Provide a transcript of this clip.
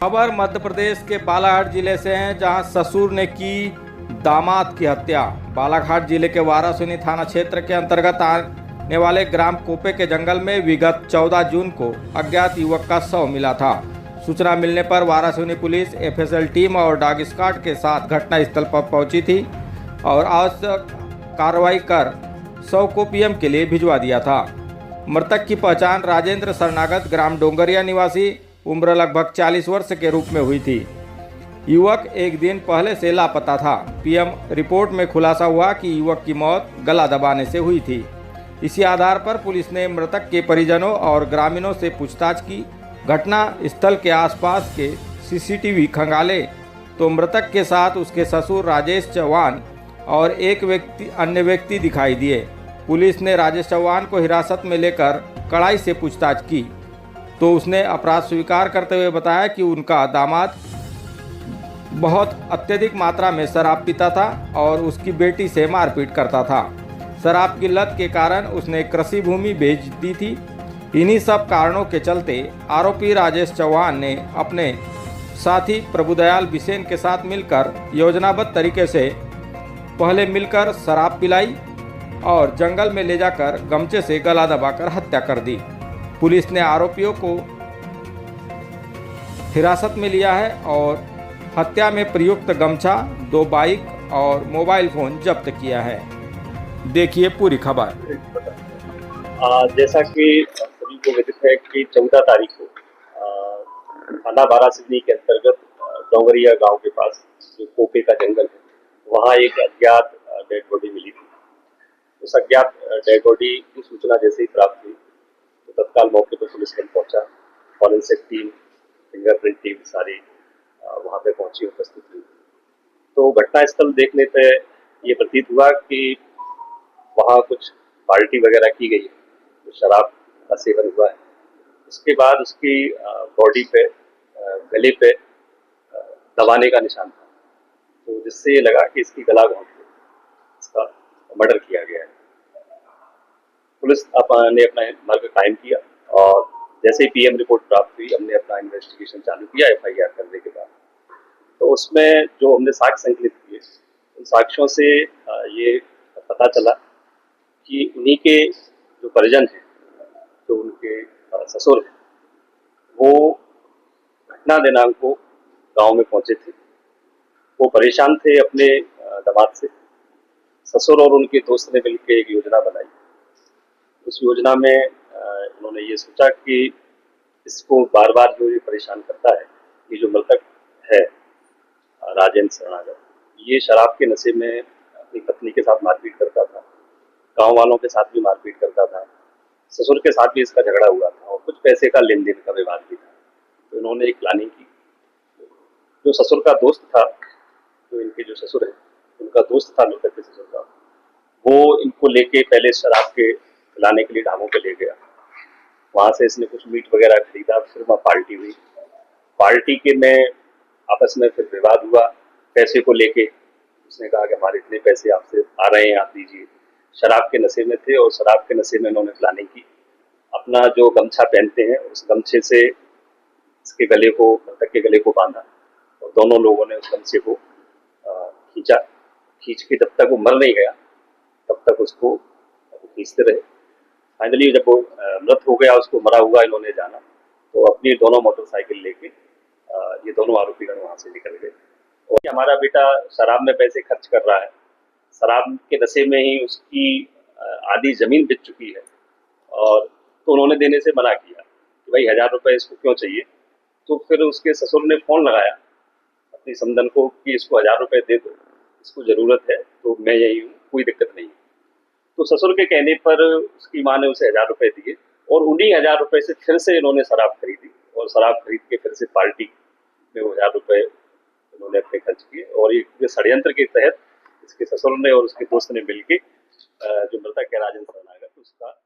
खबर मध्य प्रदेश के बालाघाट जिले से है, जहां ससुर ने की दामाद की हत्या। बालाघाट जिले के वारासिनी थाना क्षेत्र के अंतर्गत आने वाले ग्राम कोपे के जंगल में विगत 14 जून को अज्ञात युवक का शव मिला था। सूचना मिलने पर वारासिनी पुलिस एफएसएल टीम और डॉग स्क्वाड के साथ घटनास्थल पर पहुंची थी और आवश्यक कार्रवाई कर शव को पीएम के लिए भिजवा दिया था। मृतक की पहचान राजेंद्र शरणागत ग्राम डोंगरिया निवासी उम्र लगभग 40 वर्ष के रूप में हुई थी। युवक एक दिन पहले से लापता था। पीएम रिपोर्ट में खुलासा हुआ कि युवक की मौत गला दबाने से हुई थी। इसी आधार पर पुलिस ने मृतक के परिजनों और ग्रामीणों से पूछताछ की। घटना स्थल के आसपास के सीसीटीवी खंगाले तो मृतक के साथ उसके ससुर राजेश चौहान और एक अन्य व्यक्ति दिखाई दिए। पुलिस ने राजेश चौहान को हिरासत में लेकर कड़ाई से पूछताछ की तो उसने अपराध स्वीकार करते हुए बताया कि उनका दामाद बहुत अत्यधिक मात्रा में शराब पीता था और उसकी बेटी से मारपीट करता था। शराब की लत के कारण उसने कृषि भूमि बेच दी थी। इन्हीं सब कारणों के चलते आरोपी राजेश चौहान ने अपने साथी प्रभुदयाल बिसेन के साथ मिलकर योजनाबद्ध तरीके से पहले मिलकर शराब पिलाई और जंगल में ले जाकर गमछे से गला दबाकर हत्या कर दी। पुलिस ने आरोपियों को हिरासत में लिया है और हत्या में प्रयुक्त गमछा, 2 बाइक और मोबाइल फोन जब्त किया है। देखिए पूरी खबर। जैसा कि सभी को विदित है कि 14 तारीख को थाना वारासिनी के अंतर्गत डोंगरिया गांव के पास जो कोपे का जंगल है, वहां एक अज्ञात डेड बॉडी मिली थी। उस अज्ञात डेड बॉडी की सूचना जैसे ही प्राप्त हुई तो तत्काल मौके पर पुलिस दल पहुंचा। फॉरेंसिक टीम, फिंगरप्रिंट टीम सारी वहां पे पहुंची, उपस्थित हुई। तो घटनास्थल देखने पे ये प्रतीत हुआ कि वहां कुछ पार्टी वगैरह की गई है, तो शराब का सेवन हुआ है। उसके बाद उसकी बॉडी पे, गले पे दबाने का निशान था, तो जिससे ये लगा कि इसकी गला घोंट के इसका मर्डर किया गया है। पुलिस ने अपना मार्ग कायम किया और जैसे ही पीएम रिपोर्ट प्राप्त हुई, हमने अपना इन्वेस्टिगेशन चालू किया एफआईआर करने के बाद। तो उसमें जो हमने साक्ष्य संकलित किए, उन साक्ष्यों से ये पता चला कि उन्हीं के जो परिजन हैं, जो उनके ससुर हैं, वो घटना दिनांक को गांव में पहुंचे थे। वो परेशान थे अपने दामाद से। ससुर और उनके दोस्त ने मिलकर एक योजना बनाई। उस योजना में उन्होंने ये सोचा कि इसको बार बार जो ये परेशान करता है, ये जो मृतक है राजेंद्र शरणागत, ये शराब के नशे में अपनी पत्नी के साथ मारपीट करता था, गांव वालों के साथ भी मारपीट करता था, ससुर के साथ भी इसका झगड़ा हुआ था और कुछ पैसे का लेन देन का विवाद भी था। तो इन्होंने एक प्लानिंग की। जो ससुर का दोस्त था, जो इनके जो ससुर है, उनका दोस्त था मृतक के ससुर का, वो इनको लेके पहले शराब के खिलाने के लिए ढाबों पे ले गया। वहां से इसने कुछ मीट वगैरह खरीदा, फिर वहाँ पार्टी हुई। पार्टी के में आपस में फिर विवाद हुआ पैसे को लेके। उसने कहा कि हमारे इतने पैसे आपसे आ रहे हैं, आप दीजिए। शराब के नशे में थे और शराब के नशे में इन्होंने प्लानिंग की। अपना जो गमछा पहनते हैं, उस गमछे से इसके गले को, मृतक के गले को बांधा और दोनों लोगों ने उस गमछे को खींचा। खींच के जब तक वो मर नहीं गया, तब तक उसको खींचते रहे। फाइनली जब वो मृत हो गया, उसको मरा हुआ इन्होंने जाना, तो अपनी दोनों मोटरसाइकिल लेके ये दोनों आरोपीगण वहां से निकल गए। और हमारा बेटा शराब में पैसे खर्च कर रहा है, शराब के नशे में ही उसकी आधी जमीन बिक चुकी है, और तो उन्होंने देने से मना किया कि भाई 1000 रुपये इसको क्यों चाहिए। तो फिर उसके ससुर ने फोन लगाया अपनी समधन को कि इसको 1000 रुपये दे दो, इसको जरूरत है, तो मैं यही हूँ, कोई दिक्कत नहीं। तो ससुर के कहने पर उसकी माँ ने उसे 1000 रुपये दिए और उन्हीं 1000 रुपये से फिर से इन्होंने शराब खरीदी और शराब खरीद के फिर से पार्टी में वो 1000 रुपये इन्होंने अपने खर्च किए। और ये षड्यंत्र के तहत इसके ससुर ने और उसके दोस्त ने मिलकर जो मृतक है राजेंद्र शरणागत, उसका